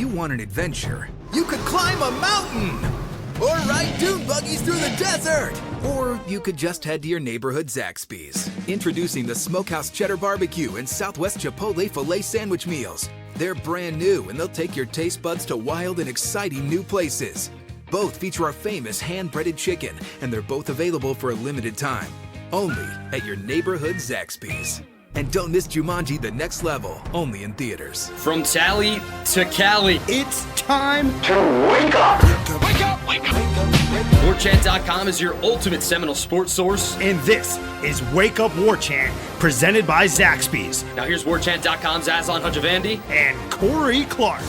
you want an adventure, you could climb a mountain! Or ride dune buggies through the desert! Or you could just head to your neighborhood Zaxby's. Introducing the Smokehouse Cheddar Barbecue and Southwest Chipotle Filet Sandwich Meals. They're brand new and they'll take your taste buds to wild and exciting new places. Both feature our famous hand-breaded chicken, and they're both available for a limited time. Only at your neighborhood Zaxby's. And don't miss Jumanji: The Next Level, only in theaters. From Tally to Cali, it's time to wake up! Wake up! Wake up! WarChant.com is your ultimate Seminole sports source. And this is Wake Up War Chant, presented by Zaxby's. Now here's WarChant.com's Aslan Hajavandi and Corey Clark.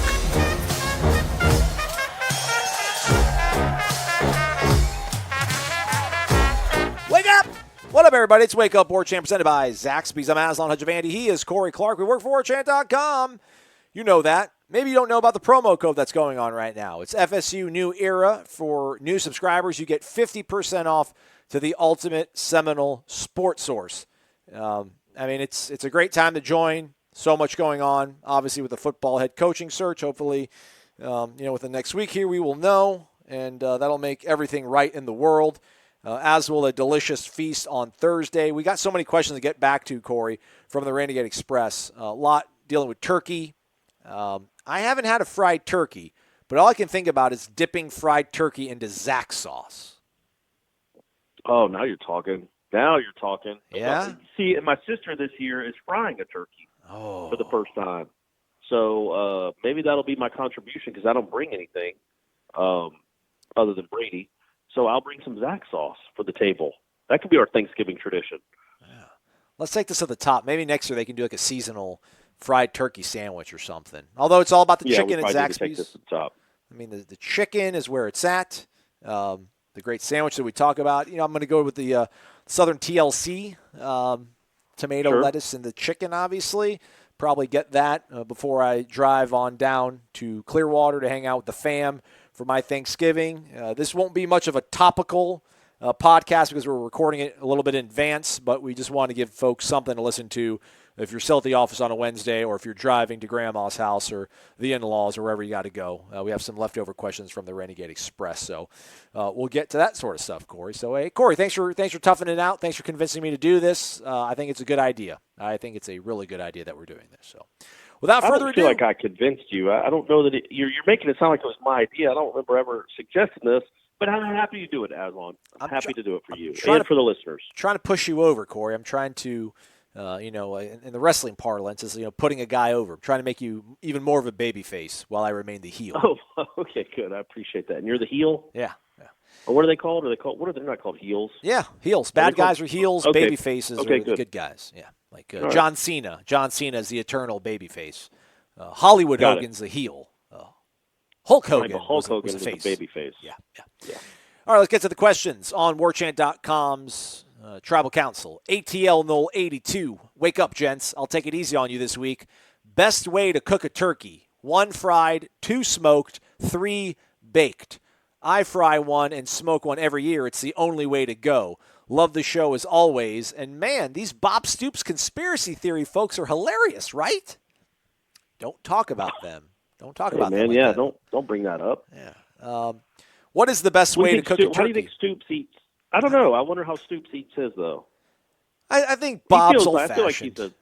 Wake up! What up, everybody? It's Wake Up War Chant presented by Zaxby's. I'm Aslan Hajavandi. He is Corey Clark. We work for WarChant.com. You know that. Maybe you don't know about the promo code that's going on right now. It's FSU New Era. For new subscribers, you get 50% off to the ultimate Seminole sports source. It's a great time to join. So much going on, obviously, with the football head coaching search. Hopefully, with the next week here, we will know, and that'll make everything right in the world. As will a delicious feast on Thursday. We got so many questions to get back to, Corey, from the Renegade Express. A lot dealing with turkey. I haven't had a fried turkey, but all I can think about is dipping fried turkey into Zax sauce. Oh, now you're talking. Yeah? See, and my sister this year is frying a turkey for the first time. So maybe that'll be my contribution because I don't bring anything other than Brady. So I'll bring some Zax sauce for the table. That could be our Thanksgiving tradition. Yeah. Let's take this to the top. Maybe next year they can do like a seasonal fried turkey sandwich or something. Although it's all about the chicken at Zaxby's. Take this to the top. I mean, the chicken is where it's at. The great sandwich that we talk about. I'm going to go with the Southern TLC, tomato, lettuce, and the chicken, obviously. Probably get that before I drive on down to Clearwater to hang out with the fam for my Thanksgiving. This won't be much of a topical podcast because we're recording it a little bit in advance, but we just want to give folks something to listen to if you're still at the office on a Wednesday or if you're driving to Grandma's house or the in-laws or wherever you got to go. We have some leftover questions from the Renegade Express, so we'll get to that sort of stuff, Corey. So, hey, Corey, thanks for toughing it out. Thanks for convincing me to do this. I think it's a good idea. I think it's a really good idea that we're doing this. So, without further ado, I feel like I convinced you. I don't know that you're making it sound like it was my idea. I don't remember ever suggesting this, but I'm happy you do it, Aslan. I'm happy to do it for you and for the listeners. Trying to push you over, Corey. I'm trying to, in the wrestling parlance, is putting a guy over. I'm trying to make you even more of a baby face while I remain the heel. Oh, okay, good. I appreciate that. And you're the heel? Yeah. Or what are they called? They're not called heels? Yeah, heels. Bad guys are heels. Okay. Baby faces are the good guys. Yeah, like John Cena. John Cena is the eternal baby face. Hollywood Hogan's the heel. Hulk Hogan was the face. Baby face. Yeah. All right, let's get to the questions on WarChant.com's Tribal Council. ATL Knoll 82. Wake up, gents. I'll take it easy on you this week. Best way to cook a turkey: 1 fried, 2 smoked, 3 baked. I fry one and smoke one every year. It's the only way to go. Love the show as always. And, man, these Bob Stoops conspiracy theory folks are hilarious, right? Don't talk about them. Don't talk about them. Yeah, don't bring that up. Yeah. What is the best way to cook a turkey? How do you think Stoops eats? I don't know. I wonder how Stoops eats his, though. I think Bob's old-fashioned. I feel like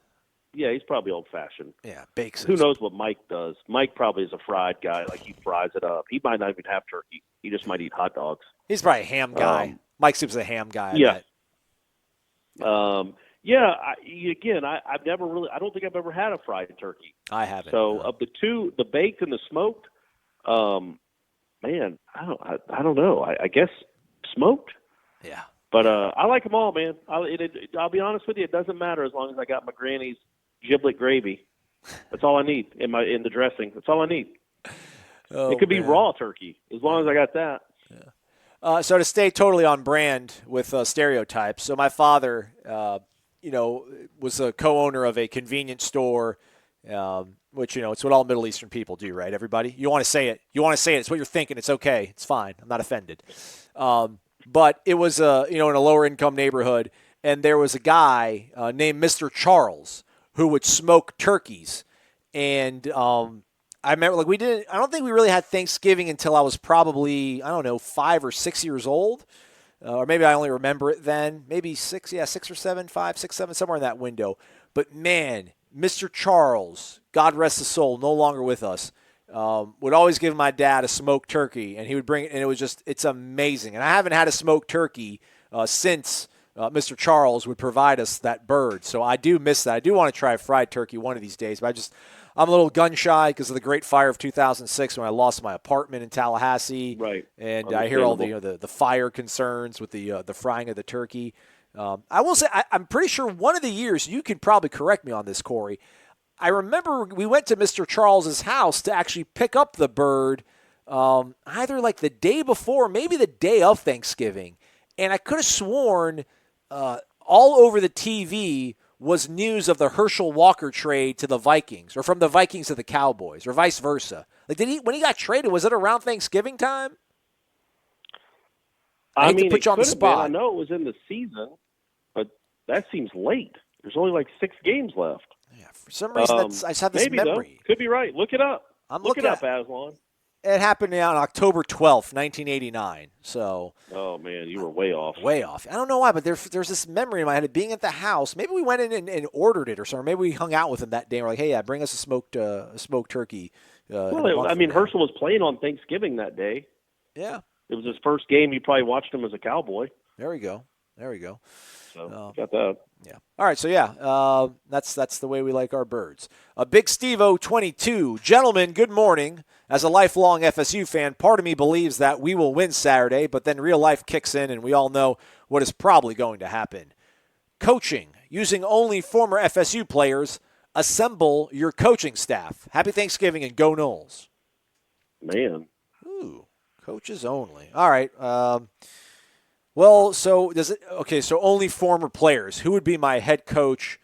he's probably old-fashioned. Yeah, bakes it. Who knows what Mike does? Mike probably is a fried guy. Like, he fries it up. He might not even have turkey. He just might eat hot dogs. He's probably a ham guy. Mike Stoops is a ham guy. Yeah. I've never really – I don't think I've ever had a fried turkey. I haven't. So, of the two, the baked and the smoked, man, I don't know. I guess smoked. Yeah. But I like them all, man. I'll be honest with you. It doesn't matter as long as I got my granny's giblet gravy. That's all I need in the dressing. That's all I need. It could be raw turkey as long as I got that. Yeah. So to stay totally on brand with stereotypes, so my father, was a co-owner of a convenience store, which, it's what all Middle Eastern people do, right, everybody? You want to say it. It's what you're thinking. It's okay. It's fine. I'm not offended. But it was, in a lower-income neighborhood, and there was a guy named Mr. Charles who would smoke turkeys. And I remember, like, I don't think we really had Thanksgiving until I was probably, 5 or 6 years old. Or maybe I only remember it then. Maybe 6 or 7, 5, 6, 7, somewhere in that window. But, man, Mr. Charles, God rest his soul, no longer with us, would always give my dad a smoked turkey, and he would bring it, and it's amazing. And I haven't had a smoked turkey since Mr. Charles would provide us that bird. So I do miss that. I do want to try a fried turkey one of these days, but I'm a little gun shy because of the Great Fire of 2006 when I lost my apartment in Tallahassee. Right. And I hear all the fire concerns with the frying of the turkey. I will say I'm pretty sure one of the years, you can probably correct me on this, Corey, I remember we went to Mr. Charles's house to actually pick up the bird either like the day before, maybe the day of Thanksgiving. And I could have sworn all over the TV was news of the Herschel Walker trade to the Vikings, or from the Vikings to the Cowboys, or vice versa. Like, when he got traded, was it around Thanksgiving time? I mean, put you on the spot. I know it was in the season, but that seems late. There's only like 6 games left. Yeah, for some reason, I just have this maybe, memory. Though. Could be right. Look it up. Look it up, Aslan. It happened on October 12th, 1989. So. Oh man, you were way off. Way off. I don't know why, but there's this memory in my head of being at the house. Maybe we went in and ordered it or something. Maybe we hung out with him that day. And we're like, hey, bring us a smoked turkey. Well, I mean, Herschel was playing on Thanksgiving that day. Yeah. It was his first game. You probably watched him as a Cowboy. There we go. So got that. Yeah. All right. So yeah, that's the way we like our birds. A Big Steve-O 22, gentlemen. Good morning. As a lifelong FSU fan, part of me believes that we will win Saturday, but then real life kicks in, and we all know what is probably going to happen. Coaching, using only former FSU players. Assemble your coaching staff. Happy Thanksgiving and go Noles. Man. Ooh, coaches only. All right. Well, so does it? Okay, so only former players. Who would be my head coach?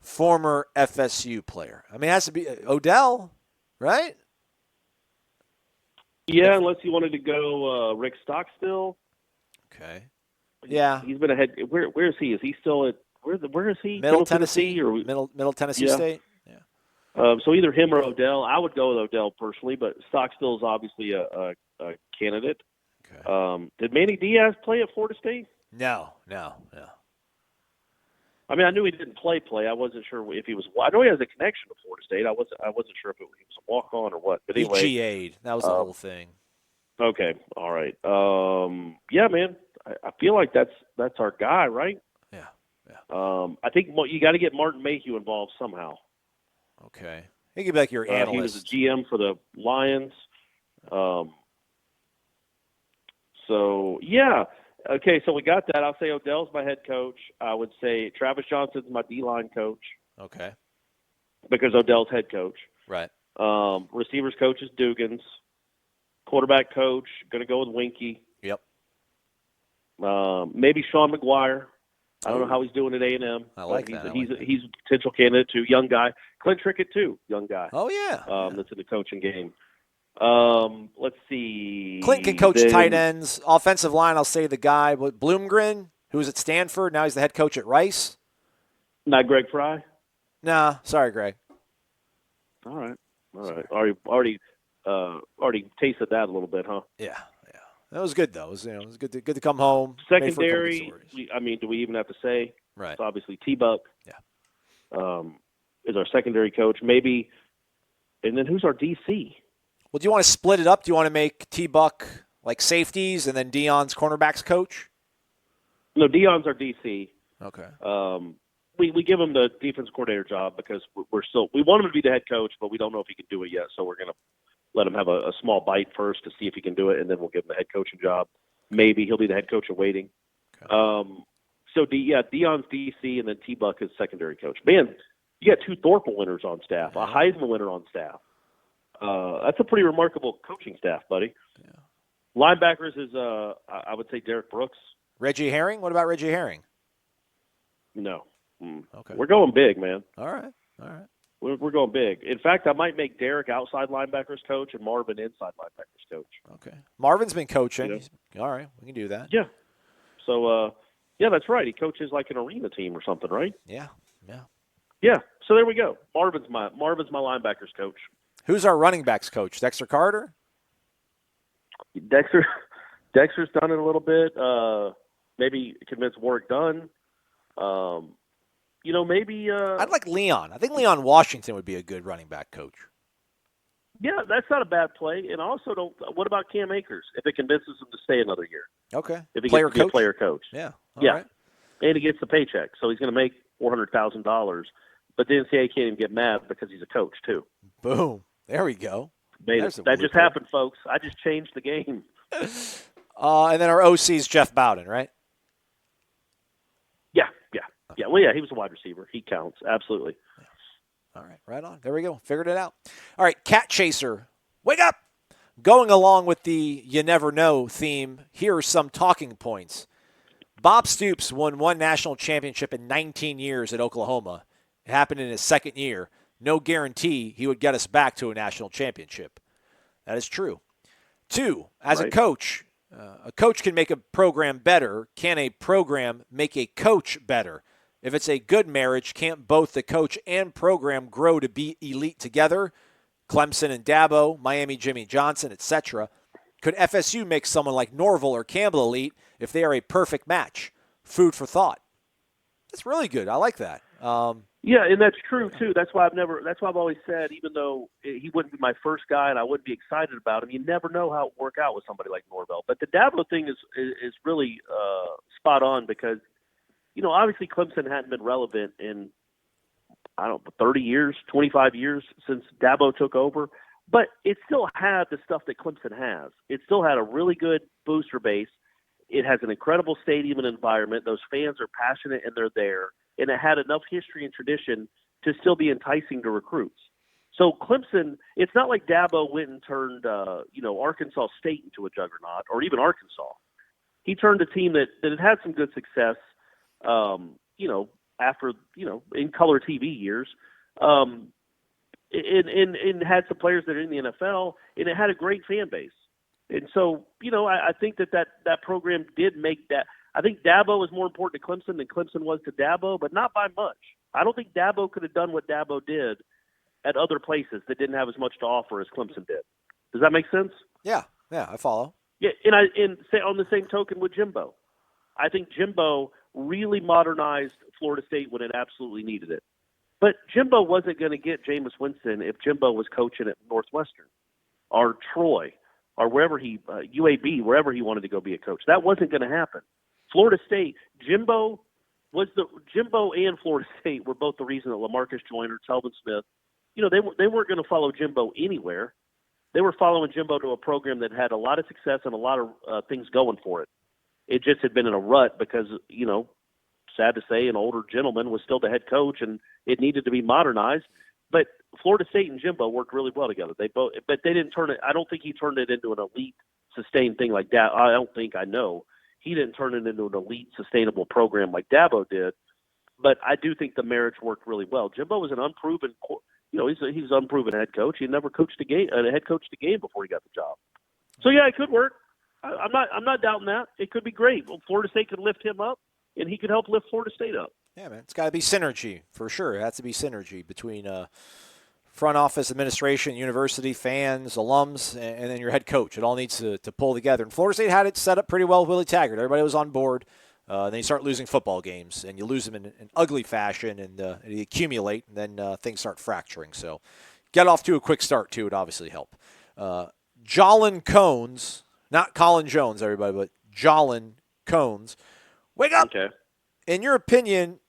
Former FSU player. I mean, it has to be Odell, right? Yeah, unless you wanted to go Rick Stockstill. Okay. Yeah. He's been ahead. Where is he? Is he still at where is he? Middle Tennessee or Middle Tennessee State? Yeah. So either him or Odell. I would go with Odell personally, but Stockstill is obviously a candidate. Okay. Did Manny Diaz play at Florida State? No. I mean, I knew he didn't play. I wasn't sure if he was. I know he has a connection to Florida State. I wasn't sure if he was a walk on or what. But anyway, he GA'd. That was the whole thing. Okay, all right. Yeah, man. I feel like that's our guy, right? Yeah. I think you got to get Martin Mayhew involved somehow. Okay. He could be like your analyst. He was a GM for the Lions. So yeah. Okay, so we got that. I'll say Odell's my head coach. I would say Travis Johnson's my D-line coach. Okay. Because Odell's head coach. Right. Receivers coach is Dugans. Quarterback coach, going to go with Winky. Yep. Maybe Sean McGuire. I don't know how he's doing at A&M. I like that. He's a potential candidate too. Young guy. Clint Trickett too. Young guy. Oh yeah. That's in the coaching game. Let's see. Clint can coach tight ends. Offensive line, I'll say the guy with Bloomgren, who was at Stanford. Now he's the head coach at Rice. Not Greg Fry? Nah, sorry, Greg. All right. Already tasted that a little bit, huh? Yeah. That was good, though. It was good to come home. Secondary, do we even have to say? Right. It's obviously T-Buck. Yeah. Is our secondary coach. Maybe. And then who's our DC? Well, do you want to split it up? Do you want to make T-Buck like safeties and then Dion's cornerbacks coach? No, Dion's our DC. Okay. We give him the defense coordinator job because we want him to be the head coach, but we don't know if he can do it yet. So we're going to let him have a small bite first to see if he can do it, and then we'll give him the head coaching job. Maybe he'll be the head coach of waiting. Okay. Dion's DC, and then T-Buck is secondary coach. Man, you got 2 Thorpe winners on staff, a Heisman winner on staff. That's a pretty remarkable coaching staff, buddy. Yeah. Linebackers is, I would say, Derek Brooks. Reggie Herring? What about Reggie Herring? No. Okay. We're going big, man. All right. We're going big. In fact, I might make Derek outside linebackers coach and Marvin inside linebackers coach. Okay. Marvin's been coaching. All right. We can do that. Yeah. So, that's right. He coaches like an arena team or something, right? Yeah. Yeah. So there we go. Marvin's my linebackers coach. Who's our running backs coach? Dexter Carter? Dexter's done it a little bit. Maybe convince Warwick Dunn. Maybe. I'd like Leon. I think Leon Washington would be a good running back coach. Yeah, that's not a bad play. And I also don't. What about Cam Akers? If it convinces him to stay another year. Okay. If he gets to be a player coach. Yeah. Yeah. Right. And he gets the paycheck, so he's going to make $400,000. But the NCAA can't even get mad because he's a coach too. Boom. There we go. That just happened, folks. I just changed the game. And then our OC is Jeff Bowden, right? Yeah. Well, yeah, he was a wide receiver. He counts. Absolutely. All right. Right on. There we go. Figured it out. All right. Cat Chaser. Wake up. Going along with the you never know theme, here are some talking points. Bob Stoops won one national championship in 19 years at Oklahoma. It happened in his second year. No guarantee he would get us back to a national championship. That is true. 2, as a coach can make a program better. Can a program make a coach better? If it's a good marriage, can't both the coach and program grow to be elite together? Clemson and Dabo, Miami Jimmy Johnson, etc. Could FSU make someone like Norville or Campbell elite if they are a perfect match? Food for thought. That's really good. I like that. Yeah, and that's true too. That's why I've always said, even though he wouldn't be my first guy and I wouldn't be excited about him, you never know how it would work out with somebody like Norvell. But the Dabo thing is really spot on because, obviously Clemson hadn't been relevant in 30 years, 25 years since Dabo took over, but it still had the stuff that Clemson has. It still had a really good booster base. It has an incredible stadium and environment. Those fans are passionate and they're there. And it had enough history and tradition to still be enticing to recruits. So Clemson, it's not like Dabo went and turned, Arkansas State into a juggernaut, or even Arkansas. He turned a team that had had some good success, after, in color TV years, and had some players that are in the NFL, and it had a great fan base. And so, I think that program did make that. I think Dabo is more important to Clemson than Clemson was to Dabo, but not by much. I don't think Dabo could have done what Dabo did at other places that didn't have as much to offer as Clemson did. Does that make sense? Yeah, I follow. Yeah, and say on the same token with Jimbo, I think Jimbo really modernized Florida State when it absolutely needed it. But Jimbo wasn't going to get Jameis Winston if Jimbo was coaching at Northwestern or Troy or wherever UAB, wherever he wanted to go be a coach. That wasn't going to happen. Florida State, Jimbo and Florida State were both the reason that LaMarcus Joyner, Telvin Smith, they weren't going to follow Jimbo anywhere. They were following Jimbo to a program that had a lot of success and a lot of things going for it. It just had been in a rut because, sad to say, an older gentleman was still the head coach and it needed to be modernized. But Florida State and Jimbo worked really well together. But they didn't turn it. I don't think he turned it into an elite, sustained thing like that. I know. He didn't turn it into an elite, sustainable program like Dabo did, but I do think the marriage worked really well. Jimbo was an unproven, he's an unproven head coach. He never coached a head coached a game before he got the job. So yeah, it could work. I'm not doubting that. It could be great. Well, Florida State could lift him up, and he could help lift Florida State up. Yeah, man, it's got to be synergy for sure. It has to be synergy between front office, administration, university, fans, alums, and then your head coach. It all needs to pull together. And Florida State had it set up pretty well with Willie Taggart. Everybody was on board. Then you start losing football games, and you lose them in an ugly fashion, and you accumulate, and then things start fracturing. So get off to a quick start, too, would obviously help. Jolin Cones, not Colin Jones, everybody, but Jolin Cones. Wake up! Okay. In your opinion,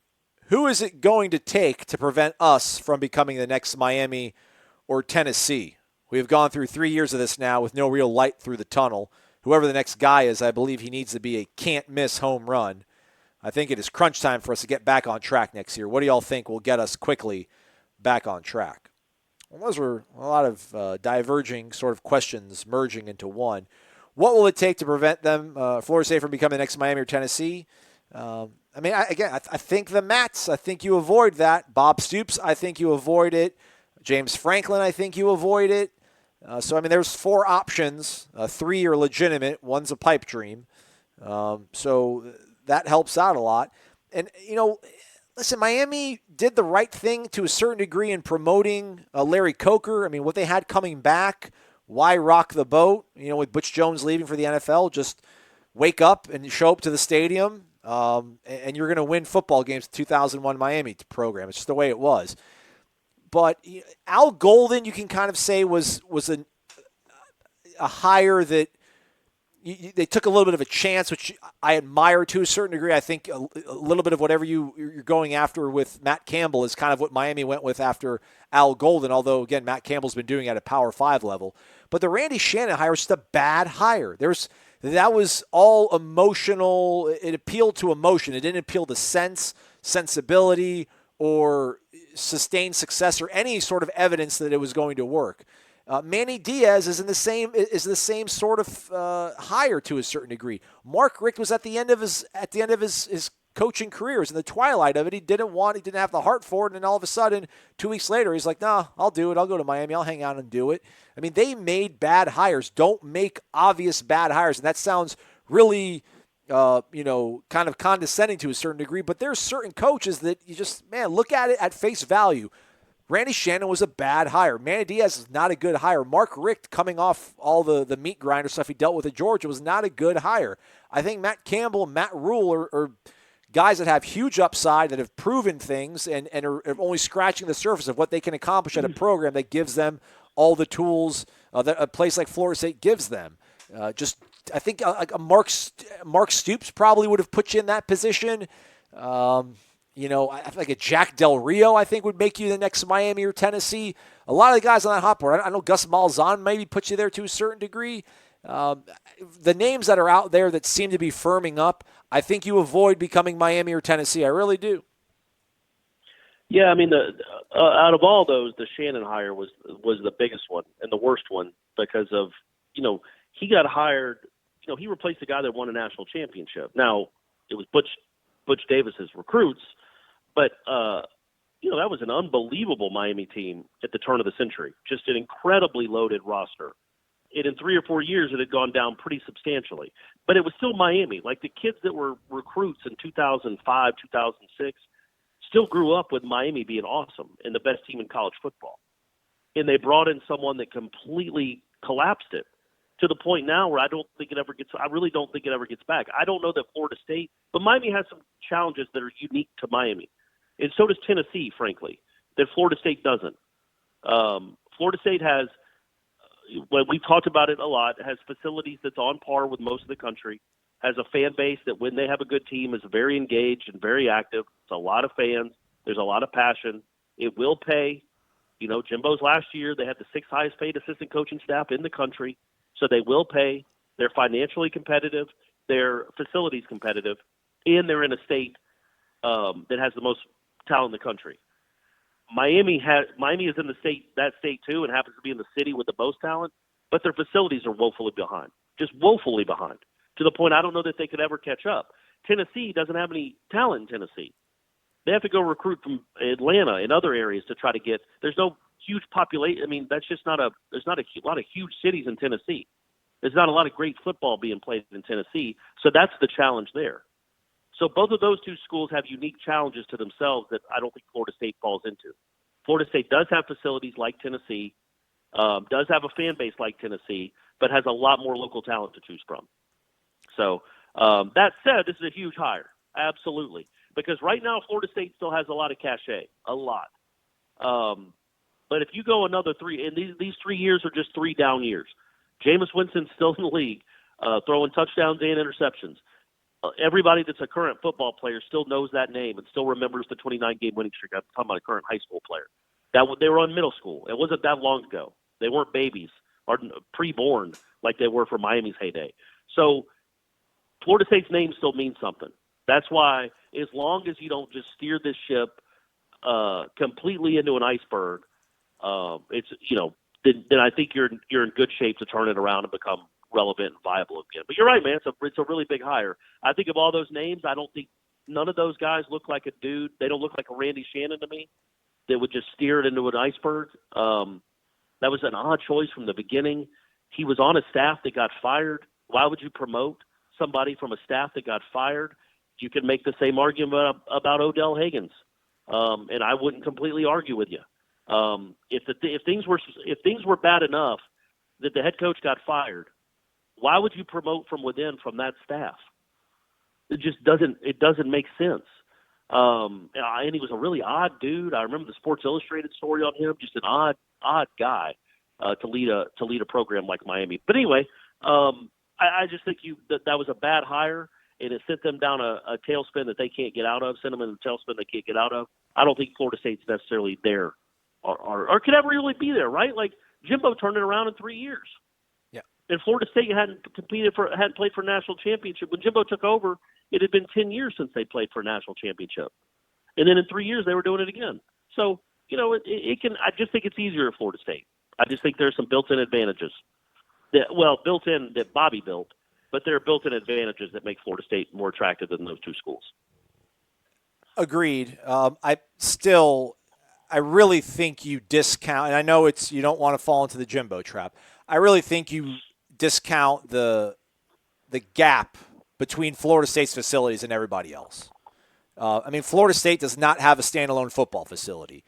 who is it going to take to prevent us from becoming the next Miami or Tennessee? We have gone through 3 years of this now with no real light through the tunnel. Whoever the next guy is, I believe he needs to be a can't-miss home run. I think it is crunch time for us to get back on track next year. What do y'all think will get us quickly back on track? Well, those were a lot of diverging sort of questions merging into one. What will it take to prevent them, Florida State, from becoming the next Miami or Tennessee? I think the Mats, I think you avoid that. Bob Stoops, I think you avoid it. James Franklin, I think you avoid it. There's 4 options. 3 are legitimate. 1's a pipe dream. So that helps out a lot. And, listen, Miami did the right thing to a certain degree in promoting Larry Coker. I mean, what they had coming back, why rock the boat? With Butch Jones leaving for the NFL, just wake up and show up to the stadium, and you're going to win football games. 2001 Miami program. It's just the way it was. But Al Golden, you can kind of say was a hire that they took a little bit of a chance, which I admire to a certain degree. I think a little bit of whatever you're going after with Matt Campbell is kind of what Miami went with after Al Golden, although, again, Matt Campbell's been doing it at a Power 5 level. But the Randy Shannon hire was just a bad hire. That was all emotional. It appealed to emotion. It didn't appeal to sensibility, or sustained success, or any sort of evidence that it was going to work. Manny Diaz is the same sort of hire to a certain degree. Mark Richt was at the end of his coaching career. He was in the twilight of it. He didn't have the heart for it, and then all of a sudden, 2 weeks later, he's like, "Nah, I'll do it. I'll go to Miami. I'll hang out and do it." I mean, they made bad hires. Don't make obvious bad hires, and that sounds really kind of condescending to a certain degree, but there's certain coaches that you just, look at it at face value. Randy Shannon was a bad hire. Manny Diaz is not a good hire. Mark Richt, coming off all the meat grinder stuff he dealt with at Georgia, was not a good hire. I think Matt Campbell and Matt Rule are guys that have huge upside, that have proven things, and are only scratching the surface of what they can accomplish at a program that gives them all the tools that a place like Florida State gives them. I think Mark Stoops probably would have put you in that position. I think like a Jack Del Rio, I think, would make you the next Miami or Tennessee. A lot of the guys on that hot board, I know Gus Malzahn maybe put you there to a certain degree. The names that are out there that seem to be firming up, I think you avoid becoming Miami or Tennessee. I really do. Yeah, I mean, out of all those, the Shannon hire was the biggest one and the worst one because of, he got hired. He replaced the guy that won a national championship. Now, it was Butch Davis's recruits, but that was an unbelievable Miami team at the turn of the century. Just an incredibly loaded roster. And in 3 or 4 years, it had gone down pretty substantially. But it was still Miami. Like the kids that were recruits in 2005, 2006, still grew up with Miami being awesome and the best team in college football. And they brought in someone that completely collapsed it, to the point now where I really don't think it ever gets back. I don't know that Florida State, but Miami has some challenges that are unique to Miami. And so does Tennessee, frankly, that Florida State doesn't. Florida State has, when we've talked about it a lot, has facilities that's on par with most of the country, has a fan base that when they have a good team is very engaged and very active. It's a lot of fans. There's a lot of passion. It will pay. Jimbo's last year, they had the 6th highest paid assistant coaching staff in the country. So they will pay. They're financially competitive. Their facilities competitive, and they're in a state that has the most talent in the country. Miami is in that state too, and happens to be in the city with the most talent, but their facilities are woefully behind, just woefully behind, to the point I don't know that they could ever catch up. Tennessee doesn't have any talent in Tennessee. They have to go recruit from Atlanta and other areas to try to get. There's no huge population. I mean, there's not a lot of huge cities in Tennessee. There's not a lot of great football being played in Tennessee, so that's the challenge there. So both of those two schools have unique challenges to themselves that I don't think Florida State falls into. Florida State does have facilities like Tennessee, does have a fan base like Tennessee, but has a lot more local talent to choose from. So that said, this is a huge hire, absolutely, because right now Florida State still has a lot of cachet, a lot. But if you go another 3, and these 3 years are just 3 down years. Jameis Winston's still in the league, throwing touchdowns and interceptions. Everybody that's a current football player still knows that name and still remembers the 29-game winning streak. I'm talking about a current high school player. They were in middle school. It wasn't that long ago. They weren't babies or pre-born like they were for Miami's heyday. So Florida State's name still means something. That's why as long as you don't just steer this ship completely into an iceberg, then I think you're in good shape to turn it around and become relevant and viable again. But you're right, man. It's a really big hire. I think of all those names, I don't think none of those guys look like a dude. They don't look like a Randy Shannon to me that would just steer it into an iceberg. That was an odd choice from the beginning. He was on a staff that got fired. Why would you promote somebody from a staff that got fired? You can make the same argument about Odell Higgins. and I wouldn't completely argue with you. If things were bad enough that the head coach got fired, why would you promote from within from that staff? It just doesn't make sense. And he was a really odd dude. I remember the Sports Illustrated story on him. Just an odd guy to lead a program like Miami. But anyway, I just think that was a bad hire, and it sent them down a tailspin that they can't get out of. Sent them in a tailspin they can't get out of. I don't think Florida State's necessarily there, or could ever really be there. Right? Like Jimbo turned it around in 3 years. Yeah. And Florida State hadn't played for a national championship when Jimbo took over. It had been 10 years since they played for a national championship. And then in 3 years, they were doing it again. So, it can. I just think it's easier at Florida State. I just think there's some built-in advantages. Built-in that Bobby built, but there are built-in advantages that make Florida State more attractive than those two schools. Agreed. I really think you discount, and I know you don't want to fall into the Jimbo trap. I really think you discount the gap between Florida State's facilities and everybody else. Florida State does not have a standalone football facility.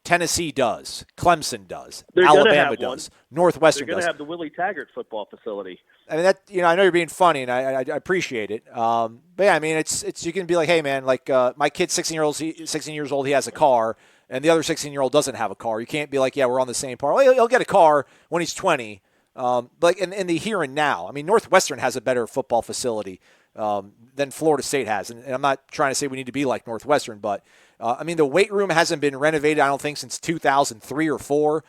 Tennessee does. Clemson does. Alabama does. Northwestern does. They're going to have the Willie Taggart football facility. I mean, I know you're being funny, and I appreciate it. But yeah, I mean, it's you can be like, hey, man, like my kid's 16 years old, he has a car, and the other 16-year-old doesn't have a car. You can't be like, yeah, we're on the same par. Well, he'll get a car when he's 20. Like in the here and now. I mean, Northwestern has a better football facility than Florida State has, and I'm not trying to say we need to be like Northwestern, but the weight room hasn't been renovated, I don't think, since 2003 or 4.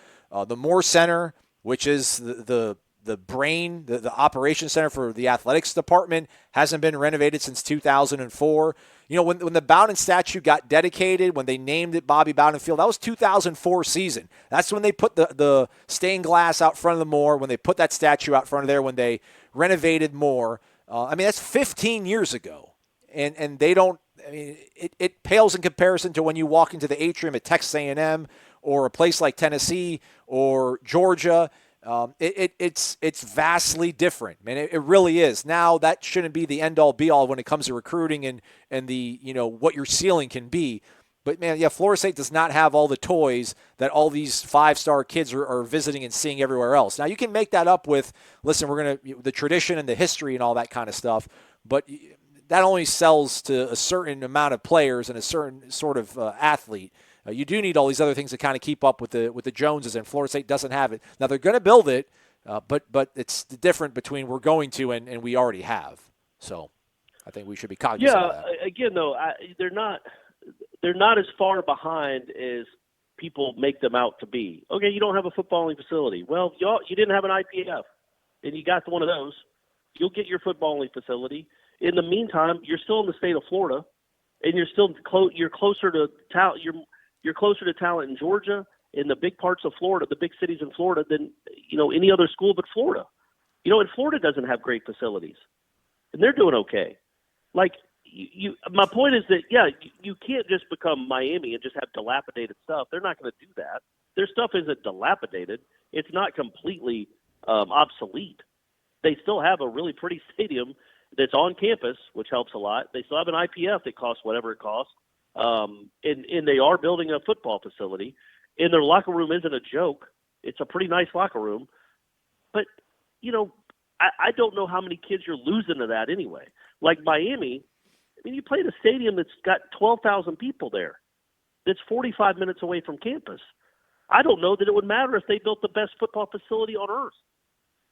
The Moore Center, which is the brain, the operations center for the athletics department, hasn't been renovated since 2004. When the Bowden statue got dedicated, when they named it Bobby Bowden Field, that was 2004 season. That's when they put the stained glass out front of the Moore, when they put that statue out front of there, when they renovated Moore. That's 15 years ago. And they don't, it pales in comparison to when you walk into the atrium at Texas A&M or a place like Tennessee or Georgia. It's vastly different, man. It really is. Now that shouldn't be the end all be all when it comes to recruiting and the, what your ceiling can be. But man, yeah, Florida State does not have all the toys that all these 5-star kids are visiting and seeing everywhere else. Now you can make that up with, listen, the tradition and the history and all that kind of stuff, but that only sells to a certain amount of players and a certain sort of athlete. You do need all these other things to kind of keep up with the Joneses, and Florida State doesn't have it. Now they're going to build it, but it's different between we're going to and we already have. So I think we should be cognizant of that. Yeah, again though, they're not as far behind as people make them out to be. Okay, you don't have a footballing facility. Well, you didn't have an IPF, and you got one of those. You'll get your footballing facility. In the meantime, you're still in the state of Florida, and you're still you're closer to talent. You're closer to talent in Georgia, in the big parts of Florida, the big cities in Florida, than any other school but Florida. And Florida doesn't have great facilities, and they're doing okay. Like my point is that you can't just become Miami and just have dilapidated stuff. They're not going to do that. Their stuff isn't dilapidated. It's not completely obsolete. They still have a really pretty stadium that's on campus, which helps a lot. They still have an IPF that costs whatever it costs. And they are building a football facility, and their locker room isn't a joke. It's a pretty nice locker room, but I don't know how many kids you're losing to that anyway. Like Miami, you play in a stadium that's got 12,000 people there. That's 45 minutes away from campus. I don't know that it would matter if they built the best football facility on earth.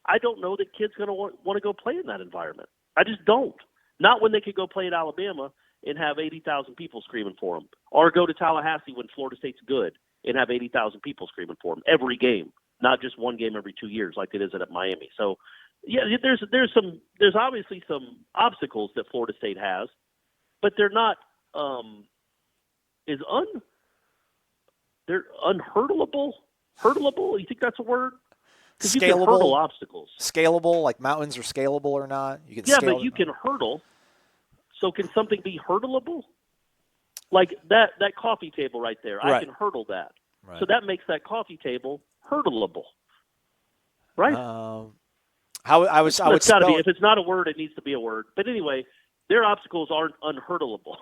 I don't know that kids going to want to go play in that environment. I just don't. Not when they could go play at Alabama and have 80,000 people screaming for them, or go to Tallahassee when Florida State's good and have 80,000 people screaming for them every game, not just one game every 2 years like it is at Miami. So, yeah, there's obviously some obstacles that Florida State has, but they're not they're unhurdleable. Hurdleable? You think that's a word? Because you can hurdle obstacles. Scalable, like mountains are scalable or not? You can but you can hurdle. So can something be hurdleable? Like that coffee table right there, right. I can hurdle that. Right. So that makes that coffee table hurdleable, right? It's gotta be. If it's not a word, it needs to be a word. But anyway, their obstacles aren't unhurdleable.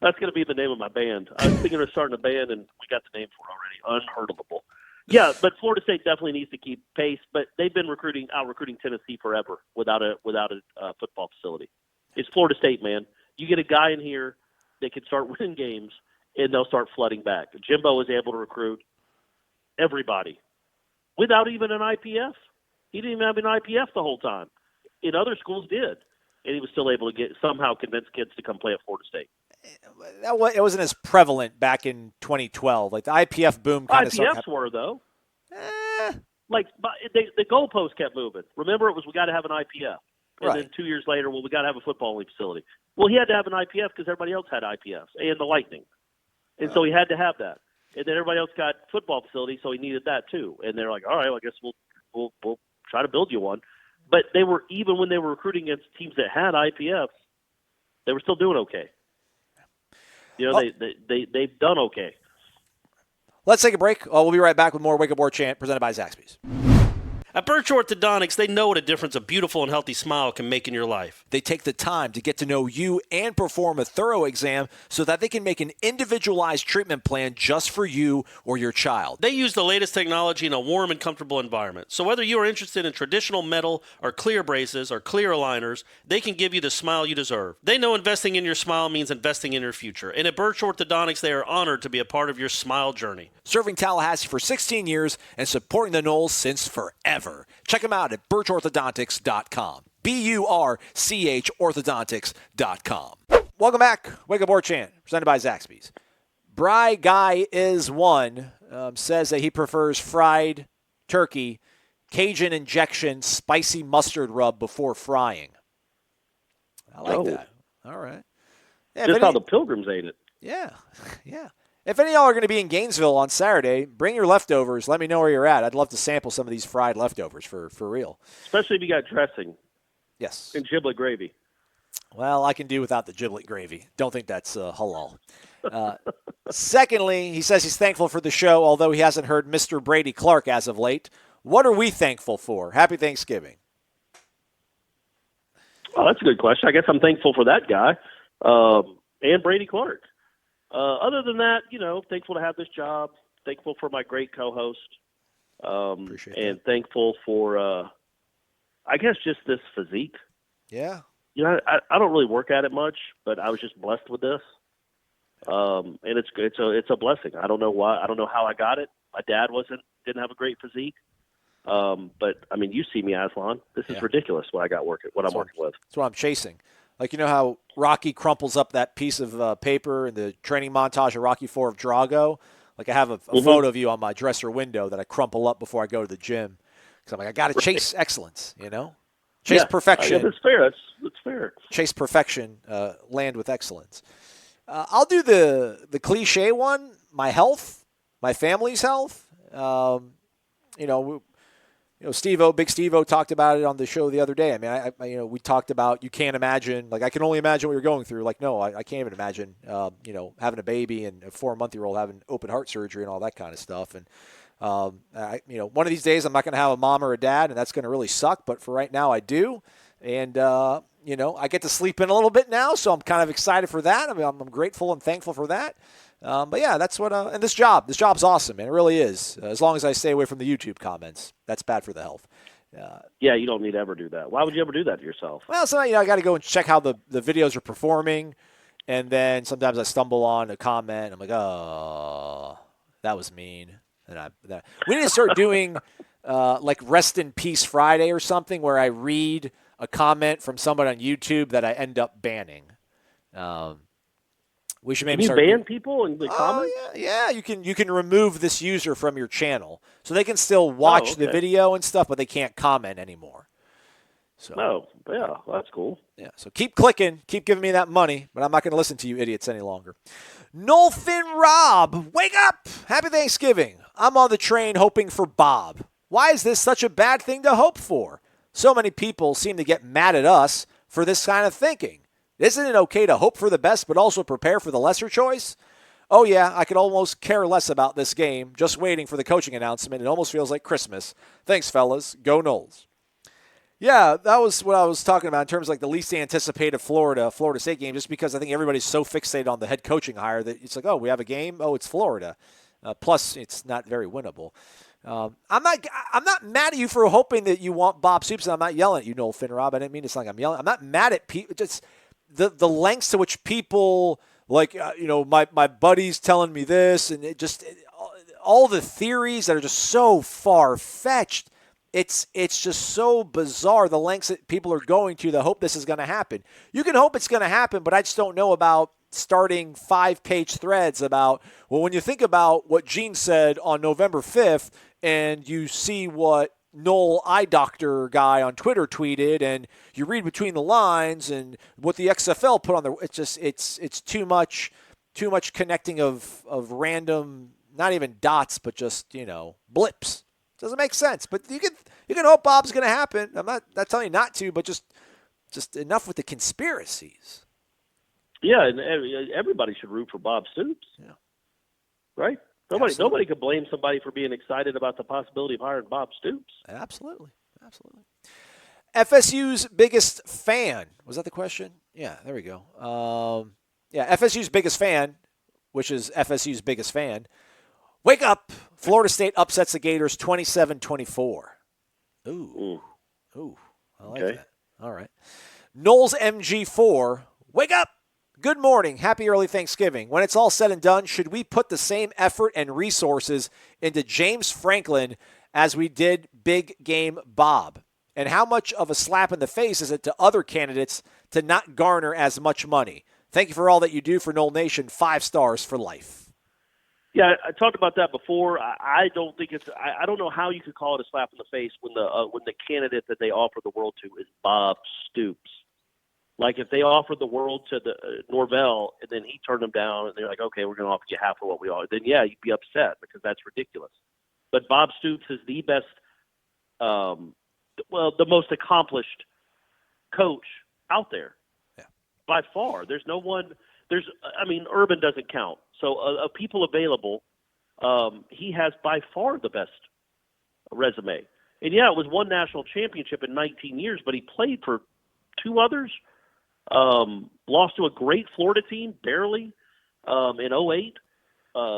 That's going to be the name of my band. I was thinking of starting a band, and we got the name for it already. Unhurtable. Yeah, but Florida State definitely needs to keep pace. But they've been out recruiting Tennessee forever without a football facility. It's Florida State, man. You get a guy in here that can start winning games, and they'll start flooding back. Jimbo was able to recruit everybody without even an IPF. He didn't even have an IPF the whole time. In other schools did, and he was still able to somehow convince kids to come play at Florida State. It wasn't as prevalent back in 2012. Like the IPF boom kind of IPFs were, though. Like the goalpost kept moving. Remember, it was we got to have an IPF. And then 2 years later, we got to have a football facility. Well, he had to have an IPF because everybody else had IPFs and the Lightning. And so he had to have that. And then everybody else got football facilities, so he needed that too. And they're like, all right, well, I guess we'll try to build you one. But they were, even when they were recruiting against teams that had IPFs, they were still doing okay. You know, they've done okay. Let's take a break. We'll be right back with more Wake Up War Chant presented by Zaxby's. At Birch Orthodontics, they know what a difference a beautiful and healthy smile can make in your life. They take the time to get to know you and perform a thorough exam so that they can make an individualized treatment plan just for you or your child. They use the latest technology in a warm and comfortable environment. So whether you are interested in traditional metal or clear braces or clear aligners, they can give you the smile you deserve. They know investing in your smile means investing in your future. And at Birch Orthodontics, they are honored to be a part of your smile journey. Serving Tallahassee for 16 years and supporting the Knolls since forever. Check them out at birchorthodontics.com. BURCH orthodontics.com. Welcome back. Wake Up War Chant, presented by Zaxby's. Bry Guy is one, says that he prefers fried turkey, Cajun injection, spicy mustard rub before frying. I like that. All right. Yeah, just how the Pilgrims ate it. Yeah, yeah. If any of y'all are going to be in Gainesville on Saturday, bring your leftovers. Let me know where you're at. I'd love to sample some of these fried leftovers for real. Especially if you got dressing. Yes. And giblet gravy. Well, I can do without the giblet gravy. Don't think that's halal. Secondly, he says he's thankful for the show, although he hasn't heard Mr. Brady Clark as of late. What are we thankful for? Happy Thanksgiving. Oh, that's a good question. I guess I'm thankful for that guy and Brady Clark. Other than that, you know, thankful to have this job, thankful for my great co-host, and thankful for, I guess, just this physique. Yeah. You know, I don't really work at it much, but I was just blessed with this. And it's a blessing. I don't know why. I don't know how I got it. My dad didn't have a great physique. But I mean, you see me, Aslan. This is ridiculous what I'm working with. That's what I'm chasing. Like, you know how Rocky crumples up that piece of paper in the training montage of Rocky IV of Drago? Like, I have a photo of you on my dresser window that I crumple up before I go to the gym. Because I'm like, I got to chase excellence, you know? Chase perfection. That's fair. That's fair. Chase perfection, land with excellence. I'll do the cliche one, my health, my family's health. Steve-O, Big Steve-O talked about it on the show the other day. I mean, we talked about you can't imagine, like I can only imagine what you're going through. Like, no, I can't even imagine, having a baby and a 4-month-old having open heart surgery and all that kind of stuff. And, one of these days I'm not going to have a mom or a dad, and that's going to really suck. But for right now, I do. And, I get to sleep in a little bit now, so I'm kind of excited for that. I mean, I'm grateful and thankful for that. But yeah, that's what, and this job's awesome, man. It really is. As long as I stay away from the YouTube comments, that's bad for the health. Yeah, you don't need to ever do that. Why would you ever do that to yourself? Well, so, I got to go and check how the videos are performing. And then sometimes I stumble on a comment. I'm like, oh, that was mean. And we need to start doing like Rest in Peace Friday or something where I read a comment from someone on YouTube that I end up banning. We should maybe start ban people in the comments. Yeah. You can remove this user from your channel, so they can still watch the video and stuff, but they can't comment anymore. So, well, that's cool. Yeah. So keep clicking, keep giving me that money, but I'm not going to listen to you idiots any longer. Nolfin Rob, wake up! Happy Thanksgiving. I'm on the train hoping for Bob. Why is this such a bad thing to hope for? So many people seem to get mad at us for this kind of thinking. Isn't it okay to hope for the best but also prepare for the lesser choice? Oh yeah, I could almost care less about this game, just waiting for the coaching announcement. It almost feels like Christmas. Thanks, fellas. Go Noles. Yeah, that was what I was talking about in terms of like the least anticipated Florida State game, just because I think everybody's so fixated on the head coaching hire that it's like, oh, we have a game. Oh, it's Florida. Plus, it's not very winnable. I'm not mad at you for hoping that you want Bob Stoops, and I'm not yelling at you, Noel Finrob. I didn't mean to sound like I'm yelling. I'm not mad at people. Just the lengths to which people like my buddies telling me this, and all the theories that are just so far fetched. It's just so bizarre, the lengths that people are going to hope this is going to happen. You can hope it's going to happen, but I just don't know about starting 5-page threads about, well, when you think about what Gene said on November 5th and you see what Noel Eye Doctor guy on Twitter tweeted and you read between the lines and what the XFL put on there, it's too much connecting of random, not even dots, but just, blips. Doesn't make sense, but you can hope Bob's going to happen. I'm not telling you not to, but just enough with the conspiracies. Yeah, and everybody should root for Bob Stoops. Yeah, right. Nobody could blame somebody for being excited about the possibility of hiring Bob Stoops. Absolutely. FSU's biggest fan, was that the question? Yeah, there we go. FSU's biggest fan, which is FSU's biggest fan. Wake up! Florida State upsets the Gators 27-24. Ooh. I like that. All right. Knowles MG4. Wake up! Good morning. Happy early Thanksgiving. When it's all said and done, should we put the same effort and resources into James Franklin as we did Big Game Bob? And how much of a slap in the face is it to other candidates to not garner as much money? Thank you for all that you do for Knoll Nation. 5 stars for life. Yeah, I talked about that before. I don't think it's. I don't know how you could call it a slap in the face when the candidate that they offer the world to is Bob Stoops. Like if they offered the world to the Norvell and then he turned them down and they're like, okay, we're going to offer you half of what we are. Then yeah, you'd be upset because that's ridiculous. But Bob Stoops is the best, the most accomplished coach out there, by far. There's no one. Urban doesn't count. So of people available, he has by far the best resume. And, yeah, it was one national championship in 19 years, but he played for 2 others, lost to a great Florida team, barely, in 08